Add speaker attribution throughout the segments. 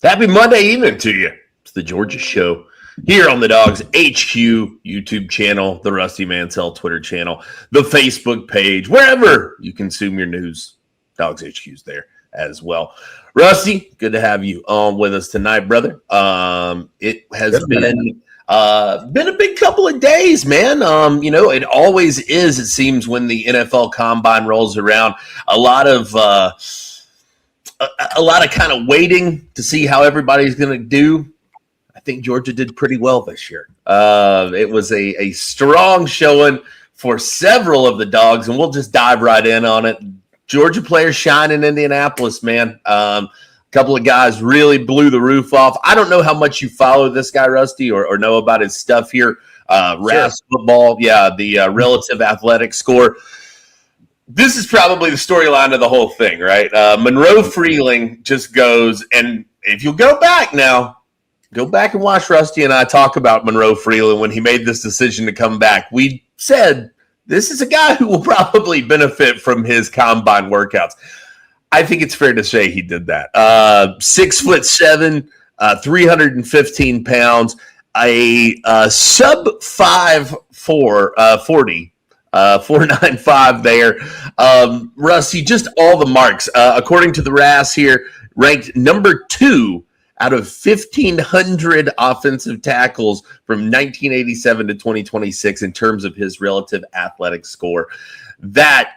Speaker 1: Happy Monday evening to you. It's the Georgia Show here on the Dawgs HQ YouTube channel, the Rusty Mansell Twitter channel, the Facebook page, wherever you consume your news. Dawgs HQ's there as well. Rusty, good to have you on with us tonight, brother. It has been a big couple of days, man. It always is, it seems, when the NFL Combine rolls around. A lot of kind of waiting to see how everybody's going to do. I think Georgia did pretty well this year. It was a strong showing for several of the Dogs, and we'll just dive right in on it. Georgia players shine in Indianapolis, man. A couple of guys really blew the roof off. I don't know how much you follow this guy, Rusty, or know about his stuff here. RAS football, the relative athletic score. This is probably the storyline of the whole thing, right? Monroe Freeling just goes, and if you'll go back now, go back and watch Rusty and I talk about Monroe Freeling when he made this decision to come back. We said, this is a guy who will probably benefit from his combine workouts. I think it's fair to say he did that. 6'7", 315 pounds, a sub 5'4", 40. 495 there. Rusty, just all the marks. According to the RAS here, ranked number 2 out of 1,500 offensive tackles from 1987 to 2026 in terms of his relative athletic score. That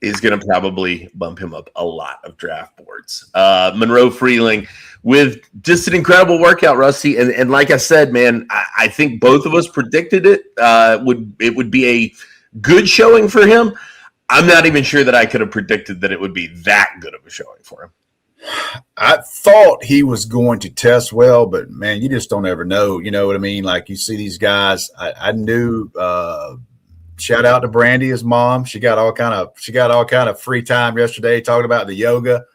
Speaker 1: is going to probably bump him up a lot of draft boards. Monroe Freeling with just an incredible workout, Rusty. And like I said, man, I think both of us predicted it. It would be a good showing for him. I'm not even sure that I could have predicted that it would be that good of a showing for him.
Speaker 2: I thought he was going to test well, but man, you just don't ever know. You know what I mean? Like, you see these guys. I knew. Shout out to Brandy, his mom. She got all kind of free time yesterday talking about the yoga.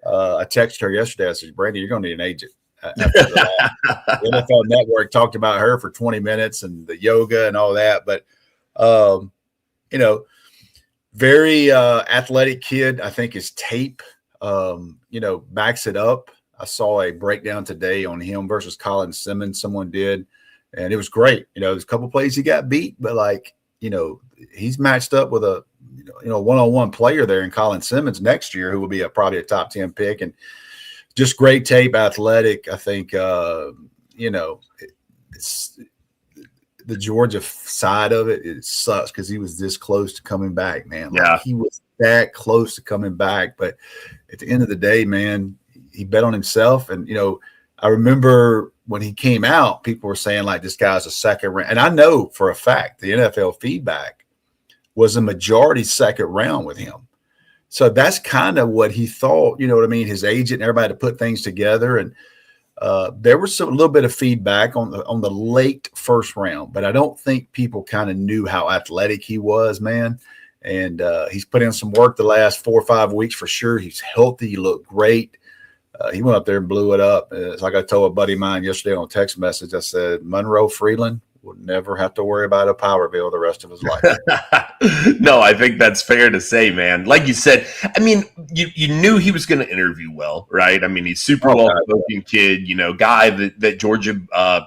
Speaker 2: I texted her yesterday. I said, Brandy, you're going to need an agent. The NFL Network talked about her for 20 minutes and the yoga and all that, but. Very athletic kid. I think his tape, backs it up. I saw a breakdown today on him versus Colin Simmons. Someone did, and it was great. There's a couple plays he got beat, but he's matched up with a, one-on-one player there in Colin Simmons next year, who will be probably a top 10 pick, and just great tape, athletic. I think, it's, the Georgia side of it sucks because he was this close to coming back, man. He was that close to coming back. But at the end of the day, man, he bet on himself. And, I remember when he came out, people were saying, like, this guy's a second round. And I know for a fact the NFL feedback was a majority second round with him. So that's kind of what he thought, you know what I mean? His agent and everybody to put things together. And there was a little bit of feedback on the late first round, but I don't think people kind of knew how athletic he was, man. And he's put in some work the last 4 or 5 weeks for sure. He's healthy. He looked great. He went up there and blew it up. It's like I told a buddy of mine yesterday on a text message. I said, Monroe Freeling will never have to worry about a power bill the rest of his life.
Speaker 1: No, I think that's fair to say, man. Like you said, I mean, you knew he was going to interview well, right? I mean, he's super well-spoken kid, guy that Georgia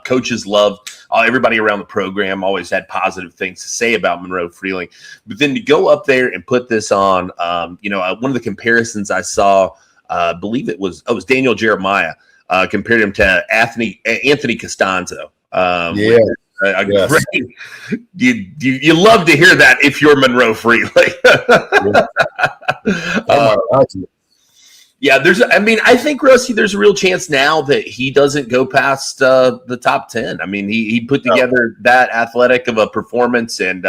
Speaker 1: coaches loved. Everybody around the program always had positive things to say about Monroe Freeling. But then to go up there and put this on, one of the comparisons I saw, I believe it was Daniel Jeremiah, compared him to Anthony Costanzo.
Speaker 2: Yes.
Speaker 1: Great, you love to hear that if you're Monroe Freeling. I think, Rusty, there's a real chance now that he doesn't go past the top 10. I mean, he put together that athletic of a performance, and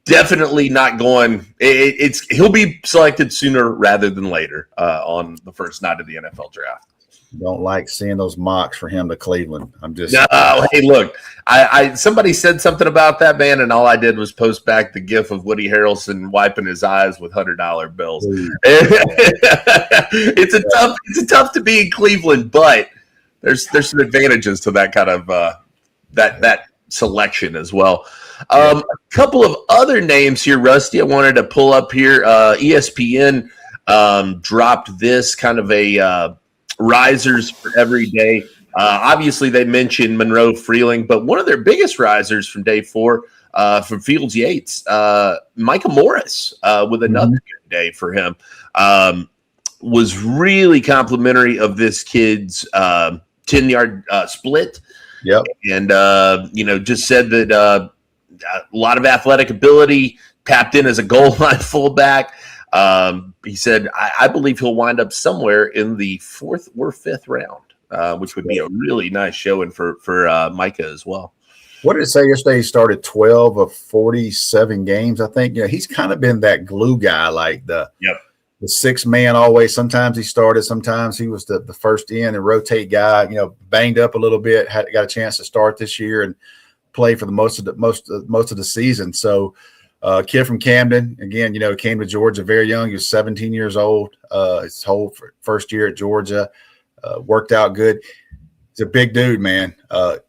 Speaker 1: definitely not going. He'll be selected sooner rather than later on the first night of the NFL draft.
Speaker 2: Don't like seeing those mocks for him to Cleveland.
Speaker 1: Hey, look, I somebody said something about that, man, and all I did was post back the gif of Woody Harrelson wiping his eyes with $100 bills. It's tough to be in Cleveland, but there's some advantages to that kind of that selection as well. A couple of other names here, Rusty, I wanted to pull up here. ESPN dropped this kind of a risers for every day. Obviously, they mentioned Monroe Freeling, but one of their biggest risers from day 4 from Fields Yates, Micah Morris, with another good day for him, was really complimentary of this kid's 10-yard split.
Speaker 2: Yep.
Speaker 1: And, just said that a lot of athletic ability, tapped in as a goal line fullback. He said, I believe he'll wind up somewhere in the 4th or 5th round, which would be a really nice showing for Micah as well.
Speaker 2: What did it say yesterday? He started 12 of 47 games, I think. He's kind of been that glue guy, like the 6th man always. Sometimes he started, sometimes he was the first in and rotate guy, banged up a little bit, got a chance to start this year and play for the most of the season. So kid from Camden, again, came to Georgia very young. He was 17 years old. His whole first year at Georgia, worked out good. He's a big dude, man.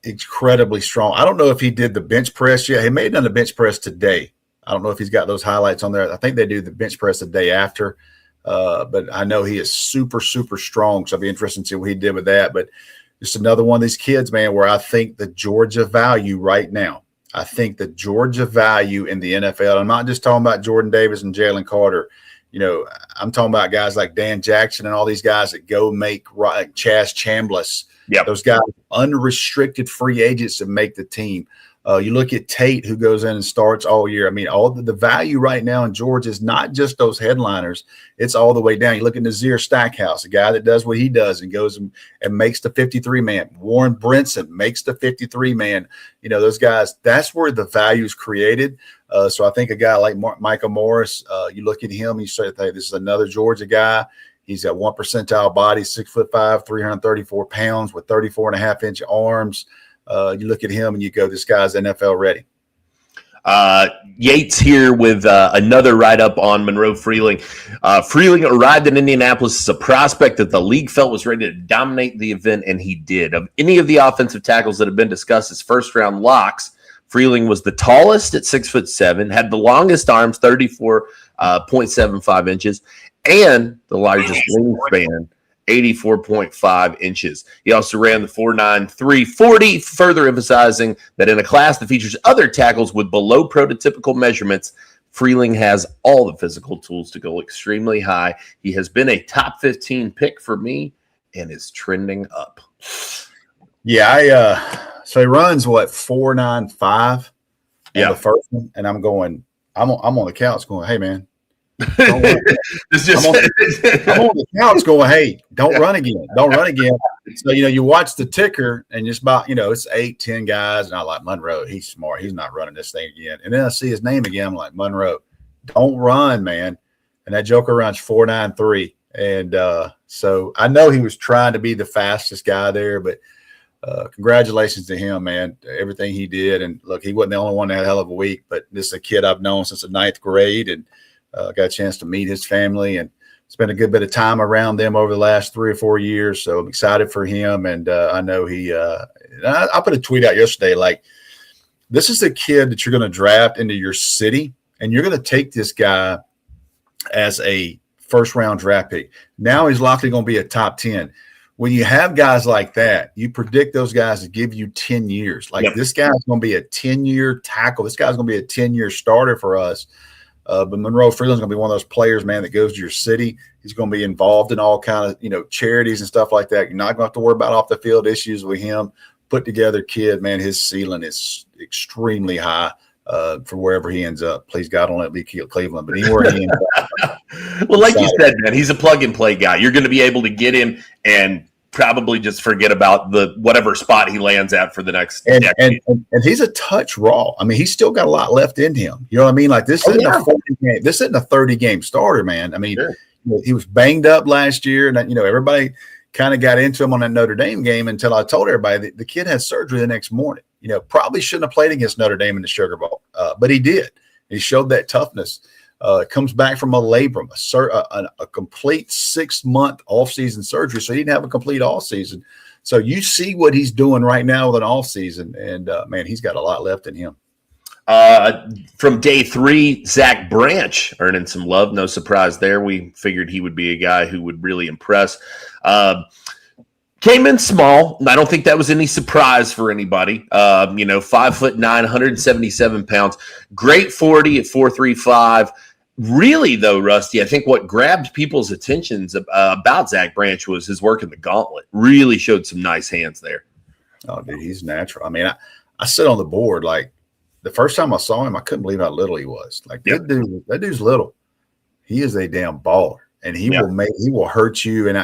Speaker 2: Incredibly strong. I don't know if he did the bench press yet. He may have done the bench press today. I don't know if he's got those highlights on there. I think they do the bench press the day after. But I know he is super, super strong. So I'll be interested to see what he did with that. But just another one of these kids, man, where I think the Georgia value right now. I think the Georgia value in the NFL, I'm not just talking about Jordan Davis and Jalen Carter. I'm talking about guys like Dan Jackson and all these guys that go make like Chaz Chambliss.
Speaker 1: Yep.
Speaker 2: Those guys, unrestricted free agents that make the team. You look at Tate, who goes in and starts all year. I mean, all the value right now in Georgia is not just those headliners. It's all the way down. You look at Nazir Stackhouse, a guy that does what he does and goes and makes the 53-man. Warren Brinson makes the 53-man. Those guys, that's where the value is created. So I think a guy like Micah Morris, you look at him, you say, hey, this is another Georgia guy. He's got 1 percentile body, 6'5", 334 pounds with 34.5-inch arms. You look at him and you go, this guy's NFL ready.
Speaker 1: Yates here with another write-up on Monroe Freeling. Freeling arrived in Indianapolis as a prospect that the league felt was ready to dominate the event, and he did. Of any of the offensive tackles that have been discussed as first-round locks, Freeling was the tallest at 6'7", had the longest arms, 34.75 inches, and the largest wingspan, 84.5 inches. He also ran the 4.9 340, further emphasizing that in a class that features other tackles with below prototypical measurements, Freeling has all the physical tools to go extremely high. He has been a top 15 pick for me and is trending up.
Speaker 2: Yeah, so he runs 4.95.
Speaker 1: Yeah,
Speaker 2: the first one, and I'm on the couch going, hey man. I'm on the couch going, hey, don't run again. Don't run again. So, you watch the ticker and just about, it's 8-10 guys. And I'm like, Monroe, he's smart. He's not running this thing again. And then I see his name again. I'm like, Monroe, don't run, man. And that joker runs 4.93. And so I know he was trying to be the fastest guy there, but congratulations to him, man. Everything he did. And look, he wasn't the only one that had a hell of a week, but this is a kid I've known since the 9th grade. And got a chance to meet his family and spent a good bit of time around them over the last 3 or 4 years. So I'm excited for him. And I know I put a tweet out yesterday, like, this is a kid that you're going to draft into your city, and you're going to take this guy as a first-round draft pick. Now he's likely going to be a top 10. When you have guys like that, you predict those guys to give you 10 years. Like, This guy's going to be a 10-year tackle. This guy's going to be a 10-year starter for us. But Monroe Freeling's going to be one of those players, man, that goes to your city. He's going to be involved in all kind of, charities and stuff like that. You're not going to have to worry about off the field issues with him. Put together kid, man. His ceiling is extremely high for wherever he ends up. Please God, don't let me kill Cleveland, but anywhere he ends up.
Speaker 1: Well, like you said, man, he's a plug and play guy. You're going to be able to get him and probably just forget about the whatever spot he lands at for the next decade.
Speaker 2: And he's a touch raw. I mean, he's still got a lot left in him. You know what I mean? Like, this isn't a 40 game. This isn't a 30-game starter, man. I mean, he was banged up last year, and everybody kind of got into him on that Notre Dame game until I told everybody that the kid had surgery the next morning. Probably shouldn't have played against Notre Dame in the Sugar Bowl, but he did. He showed that toughness. Comes back from a labrum, a complete 6-month offseason surgery. So he didn't have a complete offseason. So you see what he's doing right now with an offseason, and man, he's got a lot left in him.
Speaker 1: From day 3, Zack Branch earning some love. No surprise there. We figured he would be a guy who would really impress. Came in small. I don't think that was any surprise for anybody. 5'9", 177 pounds. Great 40 at 4.35. Really, though, Rusty, I think what grabbed people's attentions about Zack Branch was his work in the gauntlet. Really showed some nice hands there.
Speaker 2: Oh, dude, he's natural. I mean, I sit on the board. Like, the first time I saw him, I couldn't believe how little he was. Like, that dude's little. He is a damn baller, and he will hurt you. And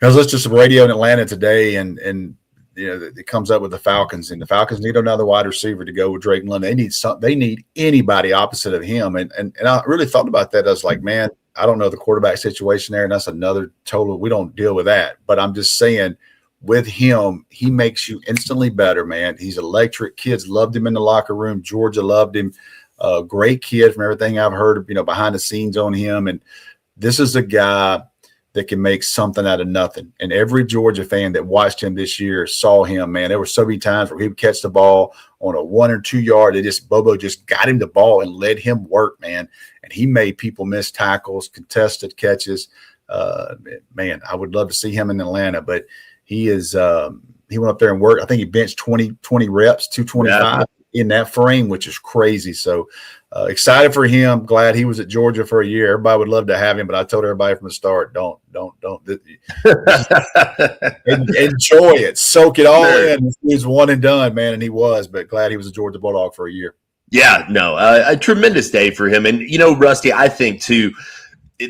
Speaker 2: I was listening to some radio in Atlanta today, and it comes up with the Falcons, and the Falcons need another wide receiver to go with Drake London. They need anybody opposite of him. And I really thought about that. I was like, man, I don't know the quarterback situation there, and that's another total. We don't deal with that. But I'm just saying, with him, he makes you instantly better, man. He's electric. Kids loved him in the locker room. Georgia loved him. Great kid from everything I've heard, behind the scenes on him. And this is a guy that can make something out of nothing. And every Georgia fan that watched him this year saw him, man. There were so many times where he would catch the ball on a 1 or 2 yard. Bobo just got him the ball and let him work, man. And he made people miss tackles, contested catches. Man, I would love to see him in Atlanta, but he went up there and worked. I think he benched 20 reps, 225 in that frame, which is crazy. So excited for him. Glad he was at Georgia for a year. Everybody would love to have him, but I told everybody from the start, don't enjoy it. Soak it all in. He's one and done, man, and he was, but glad he was a Georgia Bulldog for a year.
Speaker 1: Yeah, no, a tremendous day for him. And, Rusty, I think, too,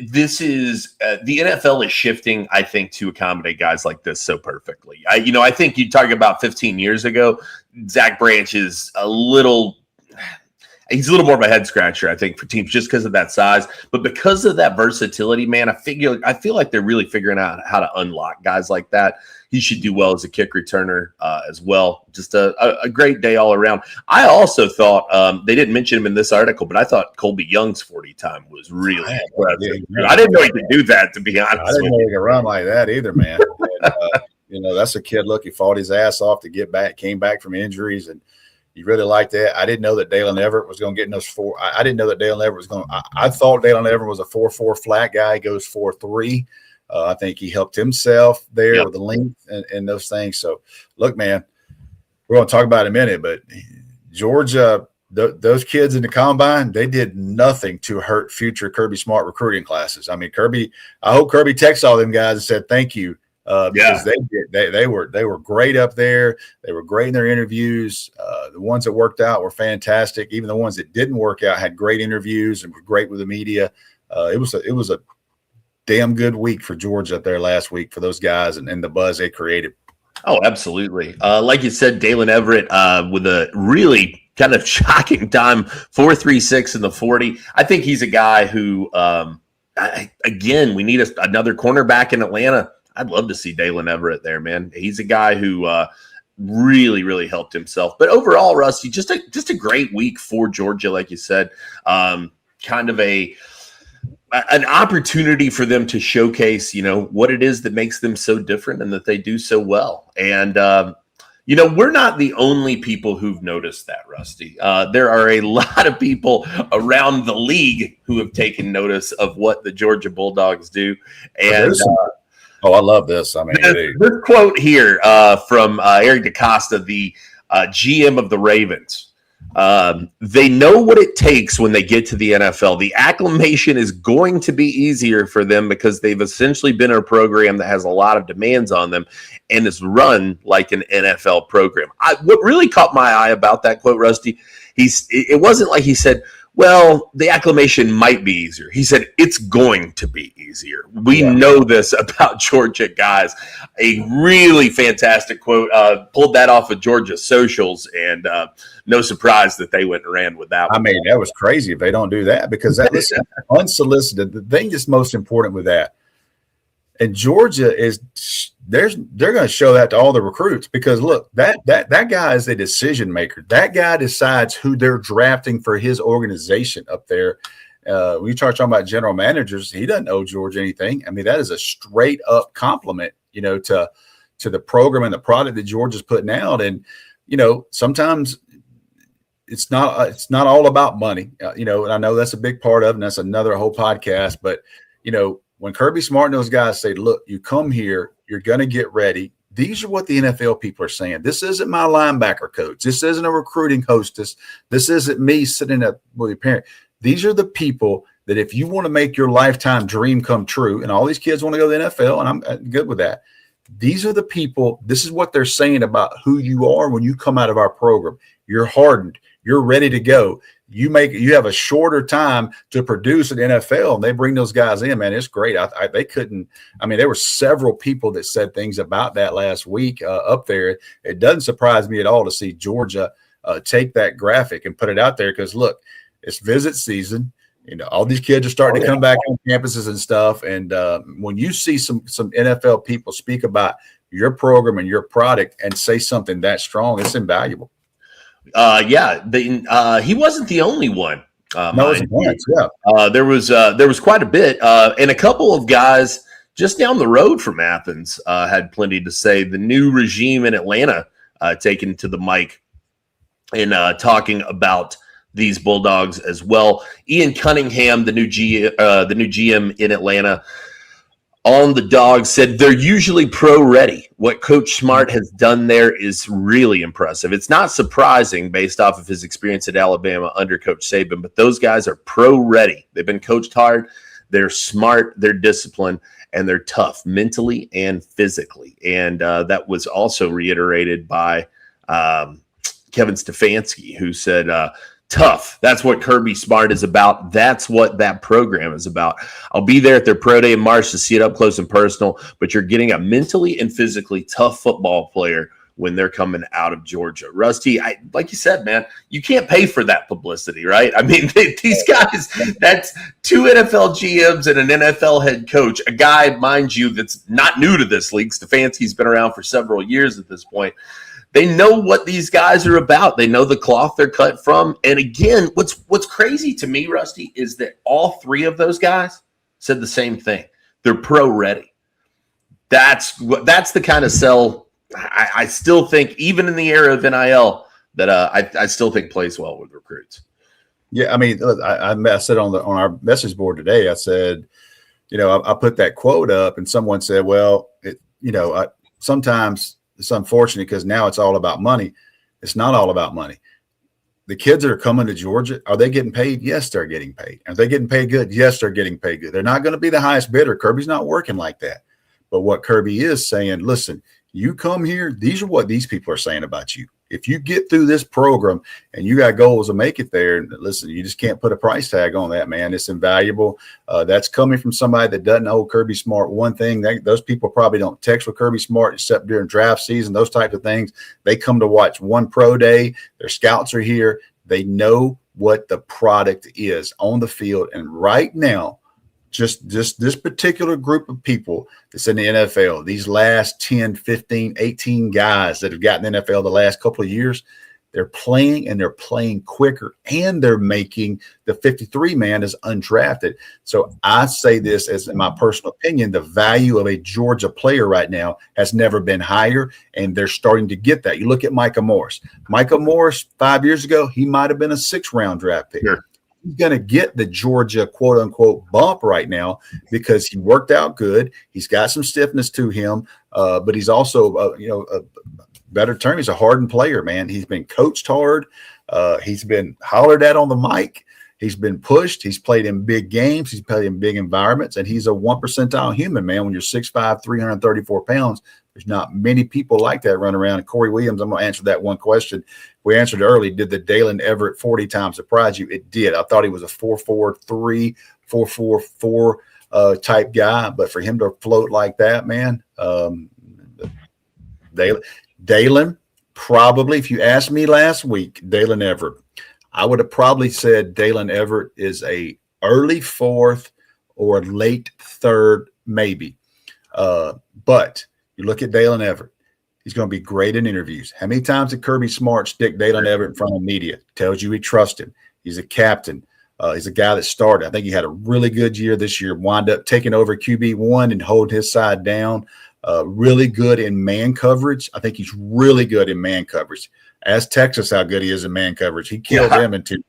Speaker 1: this is the NFL is shifting, I think, to accommodate guys like this so perfectly. I think you talk about 15 years ago, Zack Branch is he's a little more of a head scratcher, I think, for teams just because of that size. But because of that versatility, man, I feel like they're really figuring out how to unlock guys like that. He should do well as a kick returner as well. Just a great day all around. I also thought they didn't mention him in this article, but I thought Colby Young's 40 time was really impressive. I didn't know he could do that, to be honest.
Speaker 2: I didn't know he could run like that either, man. And, that's a kid. Look, he fought his ass off to get back, came back from injuries, and you really like that. I didn't know that Daylen Everette was going to get in those 4. I didn't know that Daylen Everette was going to. I thought Daylen Everette was a 4.4 flat guy. He goes 4.3. I think he helped himself there with the length and those things. So, look, man, we're going to talk about it in a minute, but Georgia, those kids in the combine, they did nothing to hurt future Kirby Smart recruiting classes. I mean, I hope Kirby texted all them guys and said thank you. Because they were great up there. They were great in their interviews. The ones that worked out were fantastic. Even the ones that didn't work out had great interviews and were great with the media. It was a damn good week for Georgia up there last week for those guys and the buzz they created.
Speaker 1: Oh, absolutely. Like you said, Daylen Everette with a really kind of shocking time, 4.36 in the 40. I think he's a guy who, again, we need another cornerback in Atlanta. I'd love to see Daylen Everette there, man. He's a guy who really, really helped himself. But overall, Rusty, just a great week for Georgia, like you said. Kind of an opportunity for them to showcase, what it is that makes them so different and that they do so well. And, we're not the only people who've noticed that, Rusty. There are a lot of people around the league who have taken notice of what the Georgia Bulldogs do. And
Speaker 2: I love this. I mean,
Speaker 1: this quote here from Eric DeCosta, the GM of the Ravens. They know what it takes when they get to the NFL. The acclimation is going to be easier for them because they've essentially been a program that has a lot of demands on them and is run like an NFL program. What really caught my eye about that quote, Rusty, it wasn't like he said, well, the acclimation might be easier. He said, it's going to be easier. We know this about Georgia guys. A really fantastic quote. Pulled that off of Georgia socials, and no surprise that they went and ran with that one.
Speaker 2: I mean, that was crazy if they don't do that, because that was unsolicited. The thing that's most important with that, and Georgia is they're going to show that to all the recruits, because look, that guy is a decision maker. That guy decides who they're drafting for his organization up there. When you start talking about general managers, he doesn't owe Georgia anything. I mean, that is a straight up compliment, to the program and the product that Georgia's putting out. And, sometimes it's not all about money, and I know that's a big part of it, and that's another whole podcast, but, when Kirby Smart and those guys say, look, you come here, you're going to get ready. These are what the NFL people are saying. This isn't my linebacker coach. This isn't a recruiting hostess. This isn't me sitting up with your parent. These are the people that if you want to make your lifetime dream come true, and all these kids want to go to the NFL, and I'm good with that. These are the people, this is what they're saying about who you are when you come out of our program. You're hardened. You're ready to go. You have a shorter time to produce an NFL, and they bring those guys in, man. It's great. There were several people that said things about that last week up there. It doesn't surprise me at all to see Georgia take that graphic and put it out there because, look, it's visit season. All these kids are starting to come back on campuses and stuff. And when you see some NFL people speak about your program and your product and say something that strong, it's invaluable.
Speaker 1: He wasn't the only one. There was quite a bit, and a couple of guys just down the road from Athens had plenty to say. The new regime in Atlanta taking to the mic and talking about these Bulldogs as well. Ian Cunningham, the new GM in Atlanta, on the Dogs said they're usually pro-ready. What Coach Smart has done there is really impressive. It's not surprising based off of his experience at Alabama under Coach Saban, but those guys are pro-ready. They've been coached hard. They're smart. They're disciplined. And they're tough mentally and physically. And that was also reiterated by Kevin Stefanski, who said, tough. That's what Kirby Smart is about. That's what that program is about. I'll be there at their pro day in March to see it up close and personal, but you're getting a mentally and physically tough football player when they're coming out of Georgia. Rusty, like you said, man, you can't pay for that publicity, right? I mean, these guys, that's two NFL GMs and an NFL head coach, a guy, mind you, that's not new to this league. Stefanski's been around for several years at this point. They know what these guys are about. They know the cloth they're cut from. And again, what's crazy to me, Rusty, is that all three of those guys said the same thing. They're pro-ready. That's the kind of sell I still think, even in the era of NIL, that I still think plays well with recruits.
Speaker 2: Yeah, I mean, I said on our message board today, I said, I put that quote up, and someone said, well, sometimes it's unfortunate because now it's all about money. It's not all about money. The kids that are coming to Georgia, are they getting paid? Yes, they're getting paid. Are they getting paid good? Yes, they're getting paid good. They're not going to be the highest bidder. Kirby's not working like that. But what Kirby is saying, listen, you come here, these are what these people are saying about you. If you get through this program and you got goals to make it there, listen, you just can't put a price tag on that, man. It's invaluable. That's coming from somebody that doesn't know Kirby Smart. One thing, those people probably don't text with Kirby Smart except during draft season, those types of things. They come to watch one pro day. Their scouts are here. They know what the product is on the field. And right now, just this particular group of people that's in the NFL, these last 10, 15, 18 guys that have gotten the NFL the last couple of years, they're playing, and they're playing quicker, and they're making the 53-man as undrafted. So I say this as in my personal opinion, the value of a Georgia player right now has never been higher, and they're starting to get that. You look at Micah Morris. Micah Morris, 5 years ago, he might have been a 6th-round draft pick. Sure. He's going to get the Georgia quote-unquote bump right now because he worked out good. He's got some stiffness to him, but he's also, a better term, he's a hardened player, man. He's been coached hard. He's been hollered at on the mic. He's been pushed. He's played in big games. He's played in big environments, and he's a 1 percentile human, man. When you're 6'5", 334 pounds, there's not many people like that run around. And Corey Williams, I'm going to answer that one question. We answered early. Did the Daylen Everette 40 times surprise you? It did. I thought he was a 4.43, 4.44 type guy, but for him to float like that, man, Daylen, probably, if you asked me last week, Daylen Everette, I would have probably said Daylen Everette is a early 4th or late 3rd, maybe. But you look at Daylen Everette, he's going to be great in interviews. How many times did Kirby Smart stick Daylen Everette in front of media? Tells you he trusts him. He's a captain. He's a guy that started. I think he had a really good year this year, wound up taking over QB1 and holding his side down. Really good in man coverage. I think he's really good in man coverage. Ask Texas how good he is in man coverage. He killed them in 2.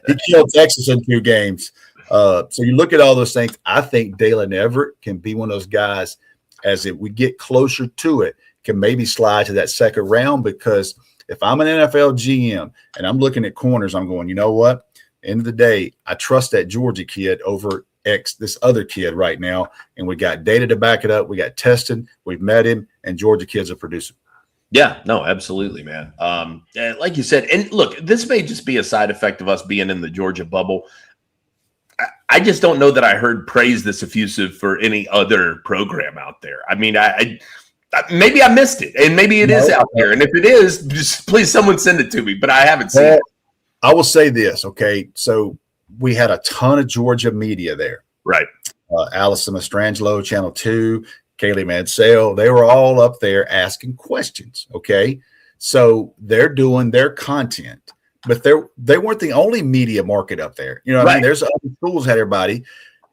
Speaker 2: He killed Texas in 2 games. So you look at all those things. I think Daylen Everette can be one of those guys as we get closer to it, can maybe slide to that second round, because if I'm an NFL GM and I'm looking at corners, I'm going, you know what? End of the day, I trust that Georgia kid over this other kid right now. And we got data to back it up. We got tested. We've met him, and Georgia kids are producing.
Speaker 1: Yeah, no, absolutely, man. Like you said, and look, this may just be a side effect of us being in the Georgia bubble. I just don't know that I heard praise this effusive for any other program out there. I mean, I maybe I missed it, and maybe it is out there. And if it is, just please someone send it to me. But I haven't seen it.
Speaker 2: I will say this, okay? So we had a ton of Georgia media there.
Speaker 1: Right.
Speaker 2: Allison Mastrangelo, Channel 2, Kaylee Mansell, they were all up there asking questions, okay? So they're doing their content, but they weren't the only media market up there. You know what I mean? There's other schools had everybody,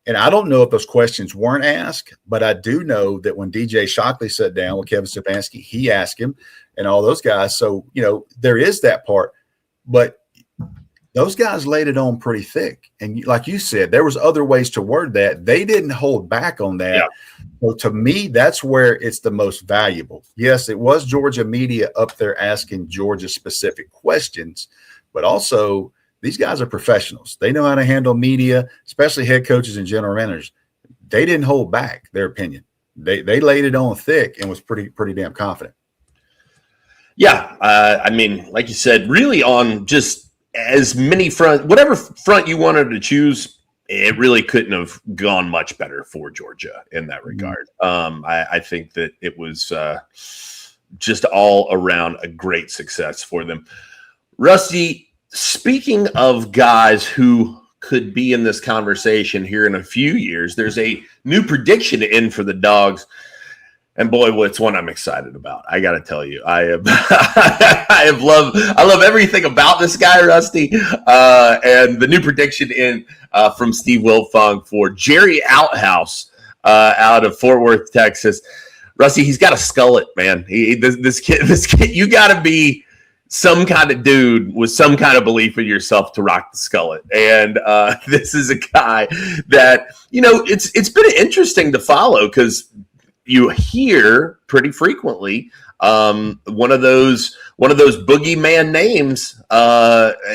Speaker 2: and I don't know if those questions weren't asked, but I do know that when DJ Shockley sat down with Kevin Stefanski, he asked him and all those guys. So, you know, there is that part, but those guys laid it on pretty thick. And like you said, there was other ways to word that. They didn't hold back on that. Yeah. So to me, that's where it's the most valuable. Yes, it was Georgia media up there asking Georgia specific questions, but also these guys are professionals. They know how to handle media, especially head coaches and general managers. They didn't hold back their opinion. They laid it on thick and was pretty damn confident.
Speaker 1: Yeah. I mean, like you said, really on just as many whatever front you wanted to choose, it really couldn't have gone much better for Georgia in that regard. I think that it was just all around a great success for them. Rusty, speaking of guys who could be in this conversation here in a few years, there's a new prediction in for the Dawgs. And boy, it's one I'm excited about. I got to tell you, I love everything about this guy, Rusty. And the new prediction in from Steve Wilfong for Jerry Outhouse out of Fort Worth, Texas. Rusty, he's got a skullet, man. This kid, you got to be some kind of dude with some kind of belief in yourself to rock the skullet. And this is a guy that, you know, it's been interesting to follow because you hear pretty frequently one of those boogeyman names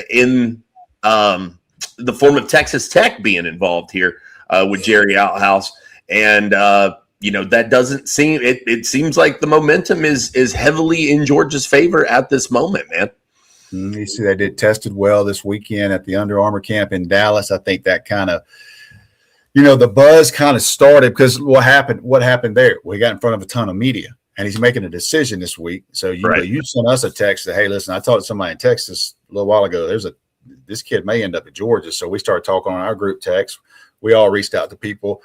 Speaker 1: in the form of Texas Tech being involved here with Jerry Outhouse, and you know, that doesn't seem. It seems like the momentum is heavily in Georgia's favor at this moment, man.
Speaker 2: You see, they did tested well this weekend at the Under Armour camp in Dallas. I think that kind of, you know, the buzz kind of started because what happened there? We got in front of a ton of media, and he's making a decision this week. So you sent us a text that, hey, listen, I talked to somebody in Texas a little while ago. This kid may end up at Georgia. So we started talking on our group text. We all reached out to people.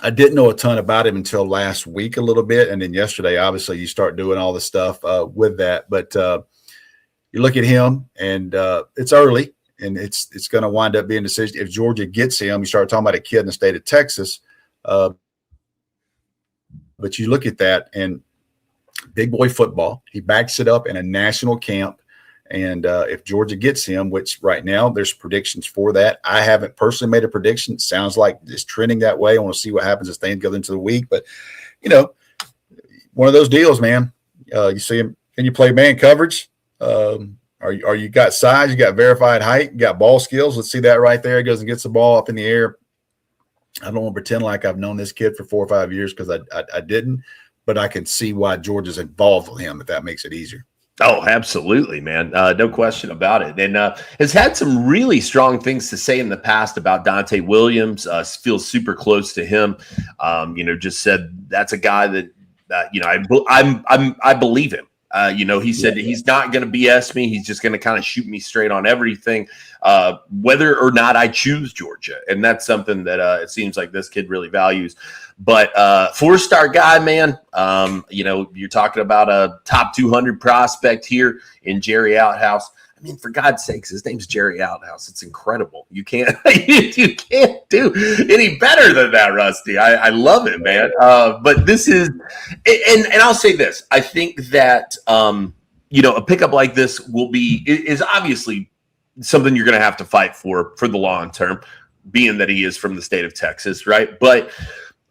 Speaker 2: I didn't know a ton about him until last week a little bit, and then yesterday, obviously, you start doing all the stuff with that. But you look at him, and it's early. And it's going to wind up being a decision. If Georgia gets him, you start talking about a kid in the state of Texas. But you look at that, and big boy football, he backs it up in a national camp. And if Georgia gets him, which right now there's predictions for that. I haven't personally made a prediction. It sounds like it's trending that way. I want to see what happens as things go into the week. But, you know, one of those deals, man. You see him. Can you play man coverage? Are you got size? You got verified height? You got ball skills? Let's see that right there. He goes and gets the ball up in the air. I don't want to pretend like I've known this kid for 4 or 5 years because I didn't, but I can see why Georgia's involved with him if that makes it easier.
Speaker 1: Oh, absolutely, man. No question about it. And has had some really strong things to say in the past about Dante Williams. Feels super close to him. You know, just said that's a guy that you know, I believe him. You know, he said he's not going to BS me. He's just going to kind of shoot me straight on everything, whether or not I choose Georgia. And that's something that it seems like this kid really values. But 4-star guy, man, you know, you're talking about a top 200 prospect here in Jerry Outhouse. I mean, for God's sakes, his name's Jerry Outhouse. It's incredible. You can't do any better than that, Rusty. I love it, man. But this is, and I'll say this. I think that, you know, a pickup like this is obviously something you're going to have to fight for the long term, being that he is from the state of Texas, right? But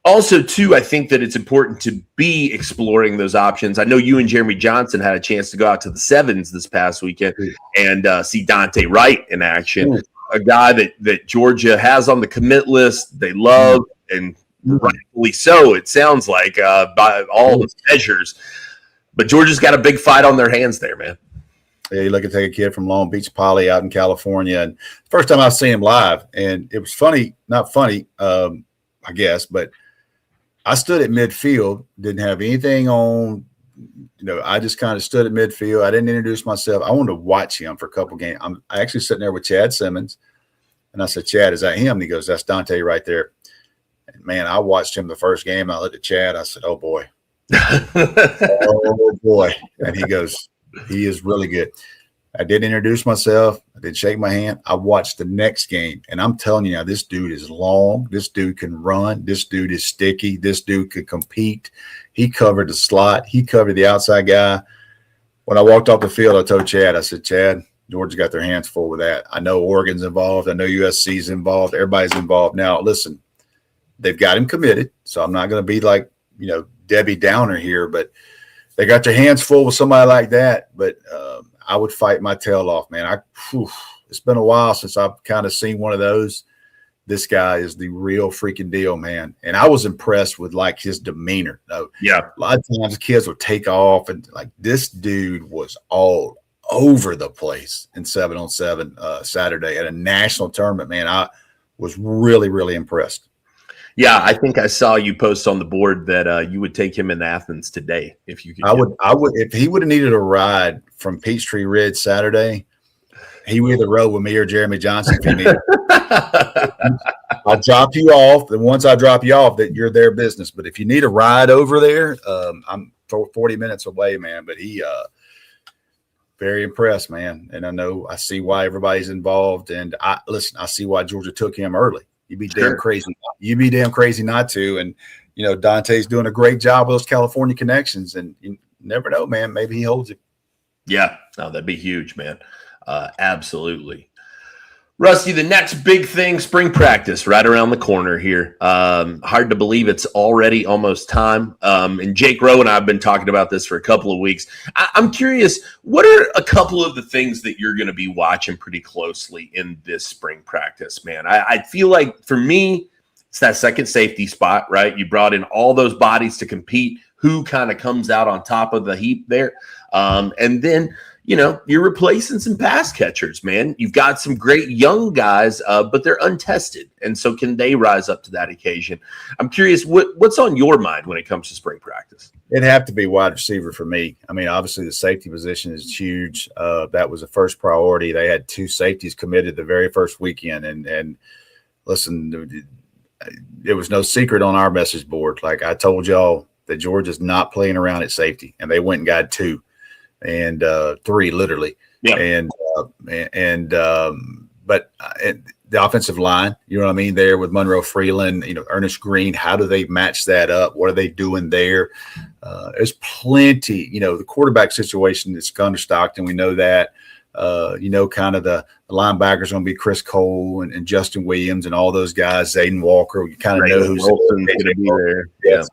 Speaker 1: also, too, I think that it's important to be exploring those options. I know you and Jeremy Johnson had a chance to go out to the Sevens this past weekend and see Dante Wright in action, a guy that Georgia has on the commit list. They love, and rightfully so, it sounds like, by all the measures. But Georgia's got a big fight on their hands there, man.
Speaker 2: Yeah, you look at take a kid from Long Beach Poly out in California, and first time I see him live, and it was funny, not funny, I guess, but I stood at midfield, didn't have anything on, I just kind of stood at midfield. I didn't introduce myself. I wanted to watch him for a couple games. I actually sitting there with Chad Simmons, and I said, Chad, is that him? And he goes, that's Dante right there. And man, I watched him the first game. And I looked at Chad. I said, oh boy. Oh boy. And he goes, he is really good. I didn't introduce myself. I didn't shake my hand. I watched the next game, and I'm telling you now, this dude is long. This dude can run. This dude is sticky. This dude can compete. He covered the slot. He covered the outside guy. When I walked off the field, I told Chad, I said, Chad, Georgia got their hands full with that. I know Oregon's involved. I know USC's involved. Everybody's involved. Now, listen, they've got him committed, so I'm not going to be like, Debbie Downer here, but they got their hands full with somebody like that. But I would fight my tail off, man. It's been a while since I've kind of seen one of those. This guy is the real freaking deal, man. And I was impressed with like his demeanor.
Speaker 1: Yeah.
Speaker 2: A lot of times kids would take off, and like this dude was all over the place in 7-on-7 Saturday at a national tournament, man. I was really, really impressed.
Speaker 1: Yeah, I think I saw you post on the board that you would take him in Athens today if you could.
Speaker 2: I would if he would have needed a ride from Peachtree Ridge Saturday, he would either rode with me or Jeremy Johnson. If he needed. I'll drop you off, and once I drop you off, that you're their business. But if you need a ride over there, I'm 40 minutes away, man. But he very impressed, man. And I see why everybody's involved. And I see why Georgia took him early. You'd be damn crazy. You'd be damn crazy not to. And, Dante's doing a great job with those California connections. And you never know, man. Maybe he holds it.
Speaker 1: Yeah. No, that'd be huge, man. Absolutely. Rusty, the next big thing, spring practice right around the corner here. Hard to believe it's already almost time. And Jake Rowe and I have been talking about this for a couple of weeks. I'm curious, what are a couple of the things that you're going to be watching pretty closely in this spring practice, man? I feel like for me, it's that second safety spot, right? You brought in all those bodies to compete. Who kind of comes out on top of the heap there? And then, you're replacing some pass catchers, man. You've got some great young guys, but they're untested. And so can they rise up to that occasion? I'm curious, what's on your mind when it comes to spring practice?
Speaker 2: It'd have to be wide receiver for me. I mean, obviously the safety position is huge. That was the first priority. They had 2 safeties committed the very first weekend. And listen, it was no secret on our message board. Like I told y'all that Georgia's not playing around at safety, and they went and got 2. And 3 literally. Yeah. But the offensive line, you know what I mean, there with Monroe Freeling, Ernest Green, how do they match that up? What are they doing there? There's plenty, the quarterback situation is Gunnar Stockton. We know that. Kind of the linebackers going to be Chris Cole and Justin Williams and all those guys, Zayden Walker. You kind of know who's going to be there.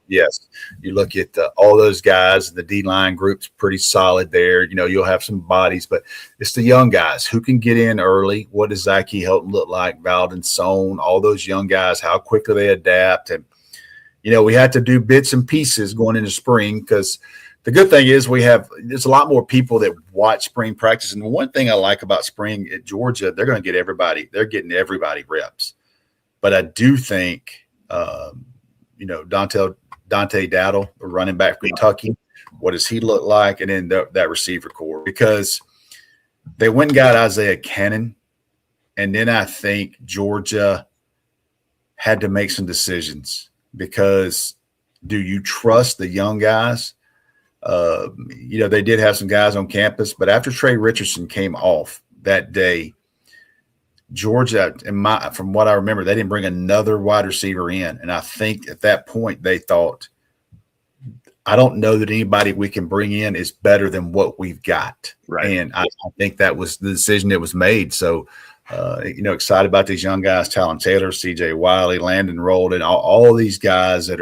Speaker 2: Yes. You look at all those guys. The D-line group's pretty solid there. You'll have some bodies, but it's the young guys who can get in early. What does Zach Hilton look like? Valdon Sohn, all those young guys, how quickly they adapt. And, we had to do bits and pieces going into spring because – the good thing is there's a lot more people that watch spring practice. And the one thing I like about spring at Georgia, they're going to get everybody. They're getting everybody reps. But I do think, Dante Dowdle, the running back from Kentucky, what does he look like? And then that receiver core. Because they went and got Isaiah Cannon. And then I think Georgia had to make some decisions. Because do you trust the young guys? They did have some guys on campus, but after Trey Richardson came off that day, Georgia, from what I remember, they didn't bring another wide receiver in. And I think at that point they thought, I don't know that anybody we can bring in is better than what we've got.
Speaker 1: Right.
Speaker 2: And I think that was the decision that was made. So, excited about these young guys, Talon Taylor, CJ Wiley, Landon Rolden, all these guys that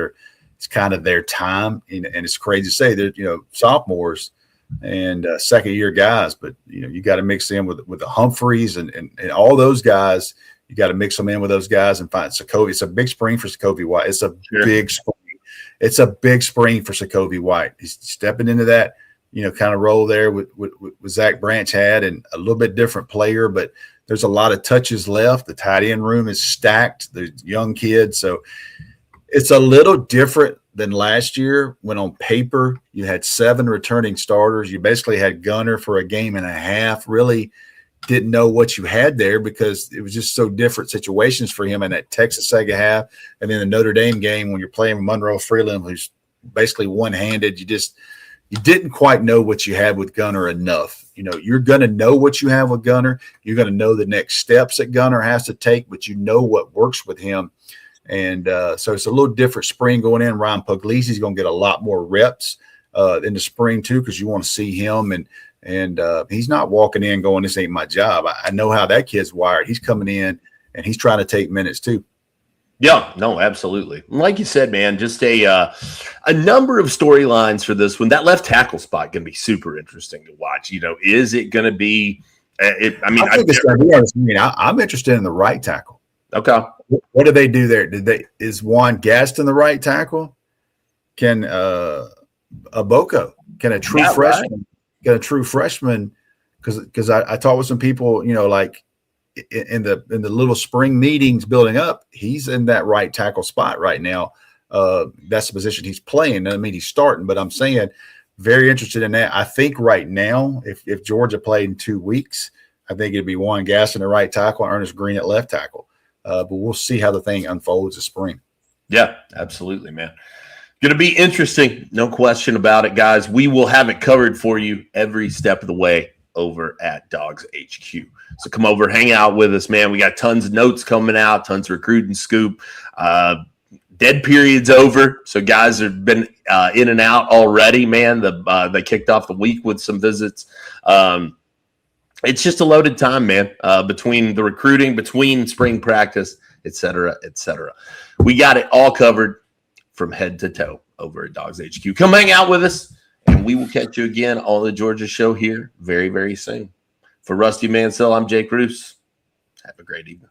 Speaker 2: it's kind of their time. And it's crazy to say they're, sophomores and second-year guys, but, you got to mix in with the Humphreys and all those guys. You got to mix them in with those guys and find Sokovia. It's a big spring for Sokovia White. It's a big spring. It's a big spring for Sokovia White. He's stepping into that, kind of role there with Zack Branch had, and a little bit different player, but there's a lot of touches left. The tight end room is stacked. There's young kids. So it's a little different than last year when on paper you had 7 returning starters. You basically had Gunner for a game and a half, really didn't know what you had there because it was just so different situations for him in that Texas second half. And then the Notre Dame game when you're playing with Monroe Freeling, who's basically one-handed, you didn't quite know what you had with Gunner enough. You're going to know what you have with Gunner. You're going to know the next steps that Gunner has to take, but you know what works with him. And so it's a little different spring going in. Ryan Puglisi's going to get a lot more reps in the spring too, because you want to see him. And he's not walking in going, this ain't my job. I know how that kid's wired. He's coming in and he's trying to take minutes too.
Speaker 1: Yeah, no, absolutely. Like you said, man, just a number of storylines for this one. That left tackle spot going to be super interesting to watch. Is it going to be? I'm
Speaker 2: interested in the right tackle.
Speaker 1: Okay,
Speaker 2: what do they do there? Is Juan Gaston the right tackle? Can Aboko? Can a true freshman? Right. Get a true freshman? Because I talked with some people, like in the little spring meetings building up, he's in that right tackle spot right now. That's the position he's playing. I mean, he's starting, but I'm saying very interested in that. I think right now, if Georgia played in 2 weeks, I think it'd be Juan Gaston at right tackle and Ernest Green at left tackle. But we'll see how the thing unfolds this spring. Yeah, absolutely, man. Going to be interesting. No question about it, guys. We will have it covered for you every step of the way over at Dawgs HQ. So come over, hang out with us, man. We got tons of notes coming out, tons of recruiting scoop. Dead period's over, so guys have been in and out already, man. They kicked off the week with some visits. It's just a loaded time, man, between the recruiting, between spring practice, et cetera, et cetera. We got it all covered from head to toe over at Dawgs HQ. Come hang out with us, and we will catch you again on the Georgia Show here very, very soon. For Rusty Mansell, I'm Jake Roos. Have a great evening.